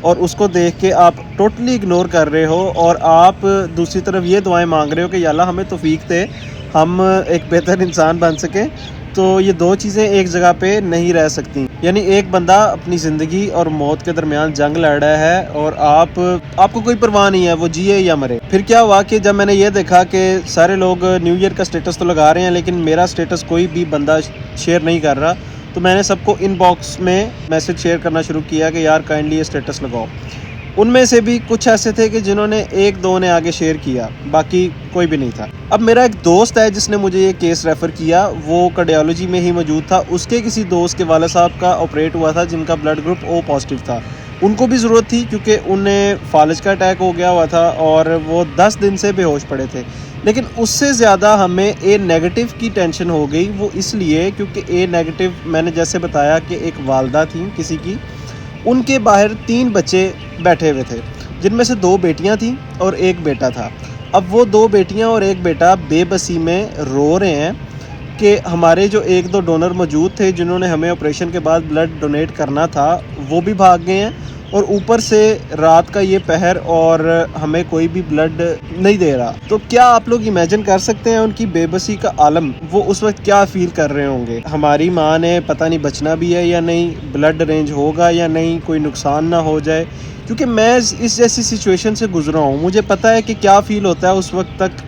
اور اس کو دیکھ کے آپ ٹوٹلی اگنور کر رہے ہو اور آپ دوسری طرف یہ دعائیں مانگ رہے ہو کہ یا اللہ ہمیں توفیق دے ہم ایک بہتر انسان بن سکیں، تو یہ دو چیزیں ایک جگہ پہ نہیں رہ سکتی. یعنی ایک بندہ اپنی زندگی اور موت کے درمیان جنگ لڑ رہا ہے اور آپ کو کوئی پرواہ نہیں ہے وہ جیے یا مرے. پھر کیا ہوا کہ جب میں نے یہ دیکھا کہ سارے لوگ نیو ایئر کا سٹیٹس تو لگا رہے ہیں لیکن میرا سٹیٹس کوئی بھی بندہ شیئر نہیں کر رہا، تو میں نے سب کو ان باکس میں میسج شیئر کرنا شروع کیا کہ یار کائنڈلی یہ سٹیٹس لگاؤ. ان میں سے بھی کچھ ایسے تھے کہ جنہوں نے ایک دو نے آگے شیئر کیا، باقی کوئی بھی نہیں تھا. اب میرا ایک دوست ہے جس نے مجھے یہ کیس ریفر کیا، وہ کارڈیالوجی میں ہی موجود تھا. اس کے کسی دوست کے والد صاحب کا آپریٹ ہوا تھا جن کا بلڈ گروپ او پازیٹیو تھا. ان کو بھی ضرورت تھی کیونکہ انہیں فالج کا اٹیک ہو گیا ہوا تھا اور وہ 10 دن سے بے ہوش پڑے تھے. لیکن اس سے زیادہ ہمیں اے نیگیٹو کی ٹینشن ہو گئی. وہ اس لیے کیونکہ اے نیگیٹو میں نے جیسے بتایا کہ ایک والدہ تھیں کسی کی، ان کے باہر 3 بچے بیٹھے ہوئے تھے جن میں سے 2 بیٹیاں تھیں اور 1 بیٹا تھا. اب وہ 2 بیٹیاں اور 1 بیٹا بے بسی میں رو رہے ہیں کہ ہمارے جو 1-2 ڈونر موجود تھے جنہوں نے ہمیں آپریشن کے بعد بلڈ ڈونیٹ کرنا تھا وہ بھی بھاگ گئے ہیں، اور اوپر سے رات کا یہ پہر اور ہمیں کوئی بھی بلڈ نہیں دے رہا. تو کیا آپ لوگ امیجن کر سکتے ہیں ان کی بے بسی کا عالم، وہ اس وقت کیا فیل کر رہے ہوں گے. ہماری ماں نے پتہ نہیں بچنا بھی ہے یا نہیں، بلڈ ارینج ہوگا یا نہیں، کوئی نقصان نہ ہو جائے. کیونکہ میں اس جیسی سچویشن سے گزرا ہوں، مجھے پتہ ہے کہ کیا فیل ہوتا ہے اس وقت تک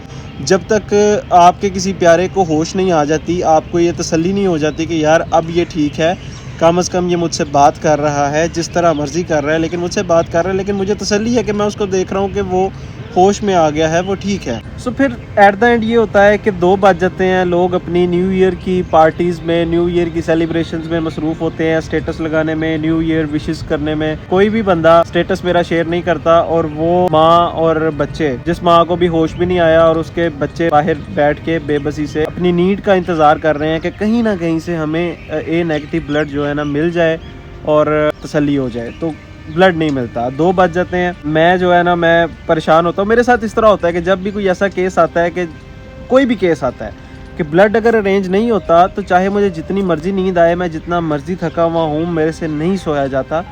جب تک آپ کے کسی پیارے کو ہوش نہیں آ جاتی، آپ کو یہ تسلی نہیں ہو جاتی کہ یار اب یہ ٹھیک ہے، کم از کم یہ مجھ سے بات کر رہا ہے، جس طرح مرضی کر رہا ہے لیکن مجھ سے بات کر رہا ہے، لیکن مجھے تسلی ہے کہ میں اس کو دیکھ رہا ہوں کہ وہ ہوش میں آ گیا ہے، وہ ٹھیک ہے. سو پھر ایٹ دا اینڈ یہ ہوتا ہے کہ 2 بج جاتے ہیں، لوگ اپنی نیو ایئر کی پارٹیز میں، نیو ایئر کی سیلیبریشنز میں مصروف ہوتے ہیں، سٹیٹس لگانے میں، نیو ایئر وشز کرنے میں. کوئی بھی بندہ سٹیٹس میرا شیئر نہیں کرتا، اور وہ ماں اور بچے، جس ماں کو بھی ہوش بھی نہیں آیا اور اس کے بچے باہر بیٹھ کے بے بسی سے اپنی نیڈ کا انتظار کر رہے ہیں کہ کہیں نہ کہیں سے ہمیں اے نیگیٹو بلڈ جو ہے نا مل جائے اور تسلی ہو جائے. تو بلڈ نہیں ملتا، 2 بج جاتے ہیں. میں جو ہے نا میں پریشان ہوتا ہوں. میرے ساتھ اس طرح ہوتا ہے کہ جب بھی کوئی ایسا کیس آتا ہے، کہ کوئی بھی کیس آتا ہے کہ بلڈ اگر ارینج نہیں ہوتا، تو چاہے مجھے جتنی مرضی نیند آئے، میں جتنا مرضی تھکا ہوا ہوں، میرے سے نہیں سویا جاتا،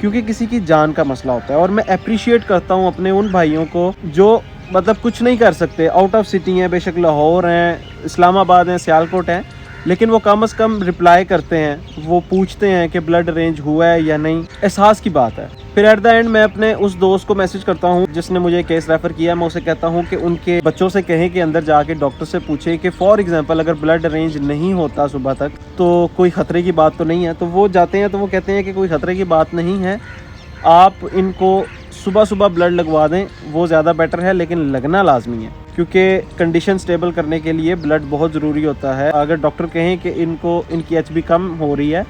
کیونکہ کسی کی جان کا مسئلہ ہوتا ہے. اور میں اپریشیٹ کرتا ہوں اپنے ان بھائیوں کو جو مطلب کچھ نہیں کر سکتے، آؤٹ آف سٹی ہیں، بے شک لاہور ہیں، اسلام آباد ہیں، سیالکوٹ ہیں، لیکن وہ کم از کم رپلائی کرتے ہیں، وہ پوچھتے ہیں کہ بلڈ ارینج ہوا ہے یا نہیں. احساس کی بات ہے. پھر ایٹ دا اینڈ میں اپنے اس دوست کو میسج کرتا ہوں جس نے مجھے کیس ریفر کیا. میں اسے کہتا ہوں کہ ان کے بچوں سے کہیں کہ اندر جا کے ڈاکٹر سے پوچھے کہ فار ایگزامپل اگر بلڈ ارینج نہیں ہوتا صبح تک تو کوئی خطرے کی بات تو نہیں ہے. تو وہ جاتے ہیں تو وہ کہتے ہیں کہ کوئی خطرے کی بات نہیں ہے، آپ ان کو صبح بلڈ لگوا دیں، وہ زیادہ بیٹر ہے، لیکن لگنا لازمی ہے کیونکہ کنڈیشن سٹیبل کرنے کے لیے بلڈ بہت ضروری ہوتا ہے. اگر ڈاکٹر کہیں کہ ان کی ایچ بی کم ہو رہی ہے،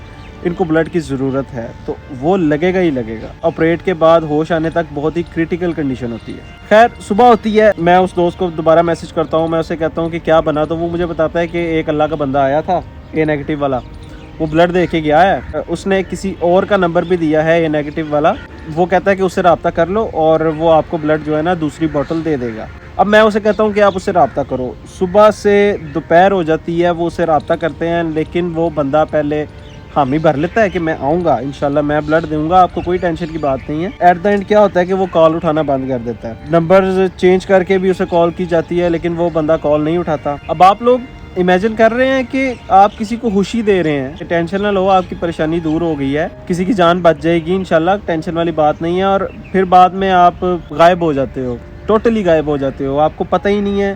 ان کو بلڈ کی ضرورت ہے، تو وہ لگے گا ہی لگے گا. آپریٹ کے بعد ہوش آنے تک بہت ہی کریٹیکل کنڈیشن ہوتی ہے. خیر صبح ہوتی ہے، میں اس دوست کو دوبارہ میسج کرتا ہوں. میں اسے کہتا ہوں کہ کیا بنا، تو وہ مجھے بتاتا ہے کہ ایک اللہ کا بندہ آیا تھا اے نیگیٹو والا، وہ بلڈ دے کے گیا ہے، اس نے کسی اور کا نمبر بھی دیا ہے اے نیگیٹو والا، وہ کہتا ہے کہ اس سے رابطہ کر لو اور وہ آپ کو بلڈ جو ہے نا دوسری بوٹل دے دے گا. اب میں اسے کہتا ہوں کہ آپ اس سے رابطہ کرو. صبح سے دوپہر ہو جاتی ہے، وہ اسے رابطہ کرتے ہیں، لیکن وہ بندہ پہلے حامی بھر لیتا ہے کہ میں آؤں گا، انشاءاللہ میں بلڈ دوں گا، آپ کو کوئی ٹینشن کی بات نہیں ہے. ایٹ دا اینڈ کیا ہوتا ہے کہ وہ کال اٹھانا بند کر دیتا ہے. نمبرز چینج کر کے بھی اسے کال کی جاتی ہے لیکن وہ بندہ کال نہیں اٹھاتا. اب آپ لوگ امیجن کر رہے ہیں کہ آپ کسی کو خوشی دے رہے ہیں، ٹینشن نہ لو، آپ کی پریشانی دور ہو گئی ہے، کسی کی جان بچ جائے گی انشاءاللہ، ٹینشن والی بات نہیں ہے. اور پھر بعد میں آپ غائب ہو جاتے ہو، ٹوٹلی غائب ہو جاتے ہو، آپ کو پتہ ہی نہیں ہے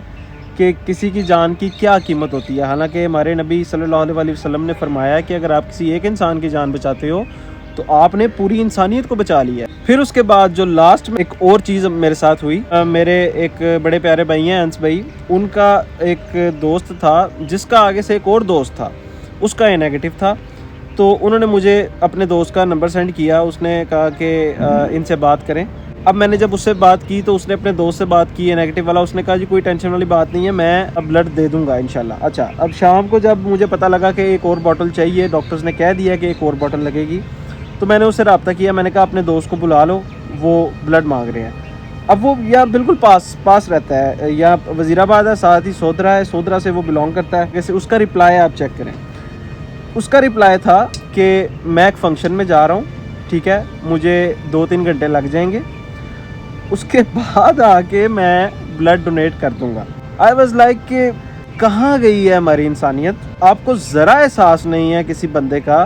کہ کسی کی جان کی کیا قیمت ہوتی ہے. حالانکہ ہمارے نبی صلی اللہ علیہ وسلم نے فرمایا کہ اگر آپ کسی ایک انسان کی جان بچاتے ہو تو آپ نے پوری انسانیت کو بچا لیا ہے. پھر اس کے بعد جو لاسٹ میں ایک اور چیز میرے ساتھ ہوئی، میرے ایک بڑے پیارے بھائی ہیں انس بھائی، ان کا ایک دوست تھا جس کا آگے سے ایک اور دوست تھا، اس کا اے نیگیٹو تھا. تو انہوں نے مجھے اپنے دوست کا نمبر سینڈ کیا، اس نے کہا کہ ان سے بات کریں. اب میں نے جب اس سے بات کی تو اس نے اپنے دوست سے بات کی اے نیگیٹو والا، اس نے کہا جی کوئی ٹینشن والی بات نہیں ہے، میں اب بلڈ دے دوں گا انشاءاللہ. اچھا اب شام کو جب مجھے پتہ لگا کہ ایک اور باٹل چاہیے، ڈاکٹرز نے کہہ دیا کہ ایک اور باٹل لگے گی، تو میں نے اس سے رابطہ کیا. میں نے کہا اپنے دوست کو بلا لو، وہ بلڈ مانگ رہے ہیں. اب وہ یہاں بالکل پاس رہتا ہے، یہاں وزیر آباد ہے، ساتھ ہی سودرا ہے، سودرا سے وہ بلانگ کرتا ہے. جیسے اس کا رپلائی آپ چیک کریں، اس کا رپلائی تھا کہ میں ایک فنکشن میں جا رہا ہوں ٹھیک ہے, مجھے 2-3 گھنٹے لگ جائیں گے, اس کے بعد آ کے میں بلڈ ڈونیٹ کر دوں گا. آئی واز لائک کہ کہاں گئی ہے ہماری انسانیت. آپ کو ذرا احساس نہیں ہے کسی بندے کا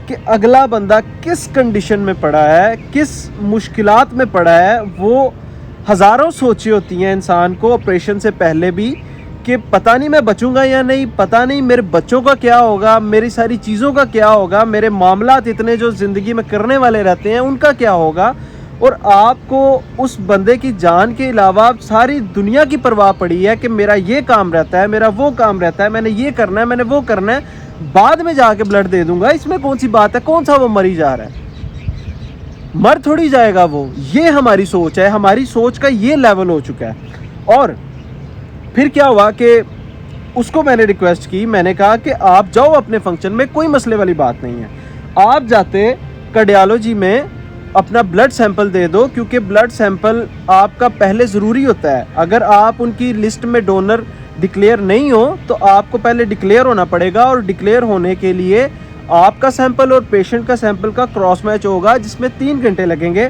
کہ اگلا بندہ کس کنڈیشن میں پڑا ہے, کس مشکلات میں پڑا ہے. وہ ہزاروں سوچیں ہوتی ہیں انسان کو آپریشن سے پہلے بھی کہ پتہ نہیں میں بچوں گا یا نہیں, پتہ نہیں میرے بچوں کا کیا ہوگا, میری ساری چیزوں کا کیا ہوگا, میرے معاملات اتنے جو زندگی میں کرنے والے رہتے ہیں ان کا کیا ہوگا. اور آپ کو اس بندے کی جان کے علاوہ ساری دنیا کی پرواہ پڑی ہے کہ میرا یہ کام رہتا ہے, میرا وہ کام رہتا ہے, میں نے یہ کرنا ہے, میں نے وہ کرنا ہے, بعد میں جا کے بلڈ دے دوں گا. اس میں کون سی بات ہے, کون سا وہ مری جا رہا ہے, مر تھوڑی جائے گا وہ. یہ ہماری سوچ ہے, ہماری سوچ کا یہ لیول ہو چکا ہے. اور پھر کیا ہوا کہ اس کو میں نے ریکویسٹ کی, میں نے کہا کہ آپ جاؤ اپنے فنکشن میں, کوئی مسئلے والی بات نہیں ہے, آپ جاتے کارڈیالوجی میں اپنا بلڈ سیمپل دے دو, کیونکہ بلڈ سیمپل آپ کا پہلے ضروری ہوتا ہے. اگر آپ ان کی لسٹ میں ڈونر ڈکلیئر نہیں ہو تو آپ کو پہلے ڈکلیئر ہونا پڑے گا, اور ڈکلیئر ہونے کے لیے آپ کا سیمپل اور پیشنٹ کا سیمپل کا کراس میچ ہوگا, جس میں 3 گھنٹے لگیں گے.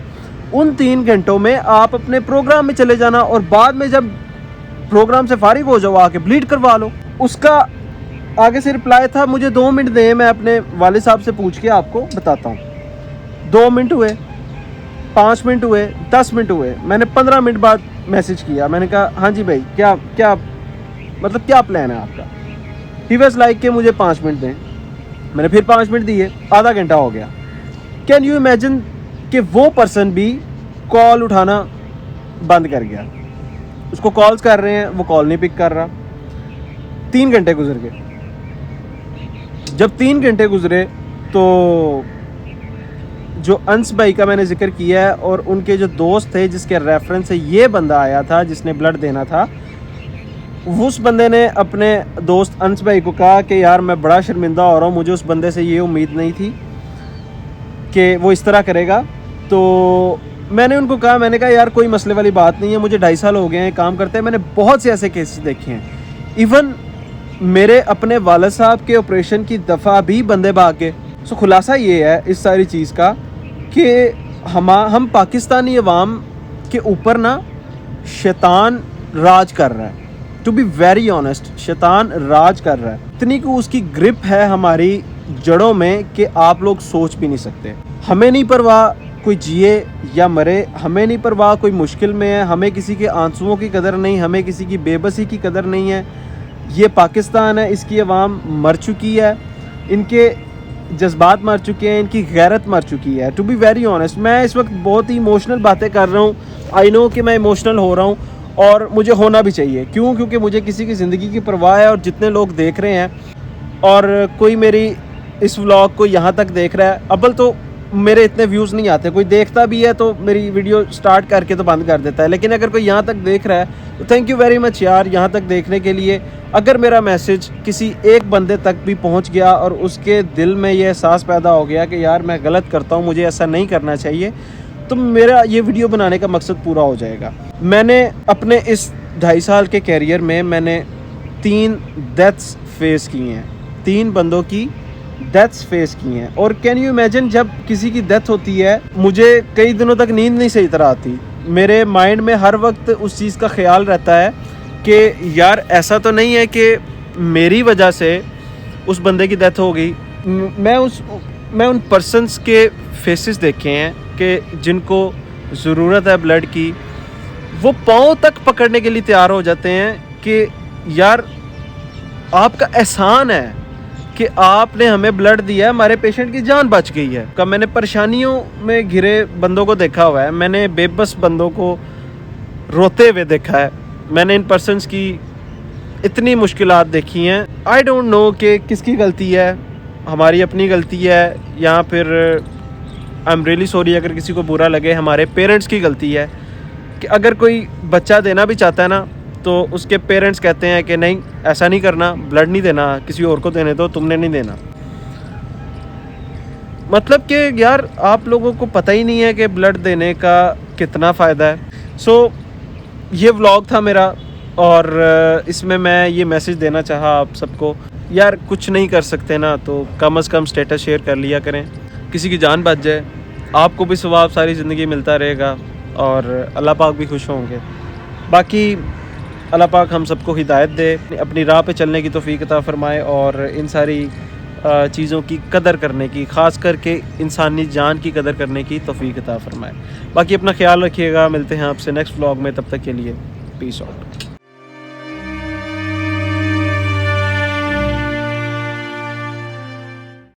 ان 3 گھنٹوں میں آپ اپنے پروگرام میں چلے جانا, اور بعد میں جب پروگرام سے فارغ ہو جاؤ آ کے بلیڈ کروا لو. اس کا آگے سے رپلائی تھا, مجھے 2 منٹ دیں, میں اپنے والد صاحب سے پوچھ کے آپ کو بتاتا ہوں. 2 منٹ ہوئے, 5 منٹ ہوئے, 10 منٹ ہوئے, میں نے 15 منٹ بعد میسج کیا. میں نے کہا ہاں جی بھائی, کیا مطلب کیا پلان ہے آپ کا. ہی واز لائک کہ مجھے 5 منٹ دیں. میں نے پھر 5 منٹ دیے, آدھا گھنٹہ ہو گیا. کین یو امیجن کہ وہ پرسن بھی کال اٹھانا بند کر گیا. اس کو کالز کر رہے ہیں, وہ کال نہیں پک کر رہا. 3 گھنٹے گزر گئے. جب 3 گھنٹے گزرے تو جو انس بھائی کا میں نے ذکر کیا ہے, اور ان کے جو دوست تھے جس کے ریفرنس سے یہ بندہ آیا تھا جس نے بلڈ دینا تھا, اس بندے نے اپنے دوست انس بھائی کو کہا کہ یار میں بڑا شرمندہ ہو رہا ہوں, مجھے اس بندے سے یہ امید نہیں تھی کہ وہ اس طرح کرے گا. تو میں نے ان کو کہا, میں نے کہا یار کوئی مسئلے والی بات نہیں ہے, مجھے 2.5 سال ہو گئے ہیں کام کرتے ہیں, میں نے بہت سے ایسے کیسز دیکھے ہیں. ایون میرے اپنے والد صاحب کے آپریشن کی دفعہ بھی بندے بھاگ گئے. سو خلاصہ یہ ہے اس ساری چیز کا کہ ہم پاکستانی عوام کے اوپر نا شیطان راج کر رہا ہے. ٹو بی ویری آنیسٹ, شیطان راج کر رہا ہے. اتنی کہ اس کی گرپ ہے ہماری جڑوں میں کہ آپ لوگ سوچ بھی نہیں سکتے. ہمیں نہیں پرواہ کوئی جیے یا مرے, ہمیں نہیں پرواہ کوئی مشکل میں ہے, ہمیں کسی کے آنسوؤں کی قدر نہیں, ہمیں کسی کی بے بسی کی قدر نہیں ہے. یہ پاکستان ہے, اس کی عوام مر چکی ہے, ان کے جذبات مر چکے ہیں, ان کی غیرت مر چکی ہے. ٹو بی ویری آنیسٹ, میں اس وقت بہت ہی ایموشنل باتیں کر رہا ہوں. آئی نو کہ میں ایموشنل ہو رہا ہوں, اور مجھے ہونا بھی چاہیے. کیوں؟ کیونکہ مجھے کسی کی زندگی کی پرواہ ہے, اور جتنے لوگ دیکھ رہے ہیں, اور کوئی میری اس ولاگ کو یہاں تک دیکھ رہا ہے, ابل تو میرے اتنے ویوز نہیں آتے, کوئی دیکھتا بھی ہے تو میری ویڈیو سٹارٹ کر کے تو بند کر دیتا ہے, لیکن اگر کوئی یہاں تک دیکھ رہا ہے تو تھینک یو ویری مچ یار یہاں تک دیکھنے کے لیے. اگر میرا میسج کسی ایک بندے تک بھی پہنچ گیا اور اس کے دل میں یہ احساس پیدا ہو گیا کہ یار میں غلط کرتا ہوں, مجھے ایسا نہیں کرنا چاہیے, تو میرا یہ ویڈیو بنانے کا مقصد پورا ہو جائے گا. میں نے اپنے اس 2.5 سال کے کیریئر میں نے 3 ڈیتھس فیس کی ہیں, 3 بندوں کی ڈیتھس فیس کی ہیں. اور کین یو امیجن جب کسی کی ڈیتھ ہوتی ہے, مجھے کئی دنوں تک نیند نہیں صحیح طرح آتی. میرے مائنڈ میں ہر وقت اس چیز کا خیال رہتا ہے کہ یار ایسا تو نہیں ہے کہ میری وجہ سے اس بندے کی ڈیتھ ہو گئی. میں ان پرسنس کے فیسز دیکھے ہیں کہ جن کو ضرورت ہے بلڈ کی, وہ پاؤں تک پکڑنے کے لیے تیار ہو جاتے ہیں کہ یار آپ کا احسان ہے کہ آپ نے ہمیں بلڈ دیا ہے, ہمارے پیشنٹ کی جان بچ گئی ہے. میں نے پریشانیوں میں گھرے بندوں کو دیکھا ہوا ہے, میں نے بے بس بندوں کو روتے ہوئے دیکھا ہے, میں نے ان پرسنس کی اتنی مشکلات دیکھی ہیں. آئی ڈونٹ نو کہ کس کی غلطی ہے, ہماری اپنی غلطی ہے یا پھر آئی ایم ریئلی سوری اگر کسی کو برا لگے, ہمارے پیرنٹس کی غلطی ہے کہ اگر کوئی بچہ دینا بھی چاہتا ہے نا تو اس کے پیرنٹس کہتے ہیں کہ نہیں ایسا نہیں کرنا, بلڈ نہیں دینا, کسی اور کو دینے دو, تم نے نہیں دینا. مطلب کہ یار آپ لوگوں کو پتہ ہی نہیں ہے کہ بلڈ دینے کا کتنا فائدہ ہے. سو یہ ولاگ تھا میرا, اور اس میں یہ میسج دینا چاہا آپ سب کو, یار کچھ نہیں کر سکتے نا تو کم از کم سٹیٹس شیئر کر لیا کریں, کسی کی جان بچ جائے. آپ کو بھی ثواب ساری زندگی ملتا رہے گا اور اللہ پاک بھی خوش ہوں گے. باقی اللہ پاک ہم سب کو ہدایت دے, اپنی راہ پہ چلنے کی توفیق عطا فرمائے اور ان ساری چیزوں کی قدر کرنے کی, خاص کر کے انسانی جان کی قدر کرنے کی توفیق عطا فرمائے. باقی اپنا خیال رکھیے گا, ملتے ہیں آپ سے نیکسٹ ولاگ میں, تب تک کے لیے پیس آؤٹ.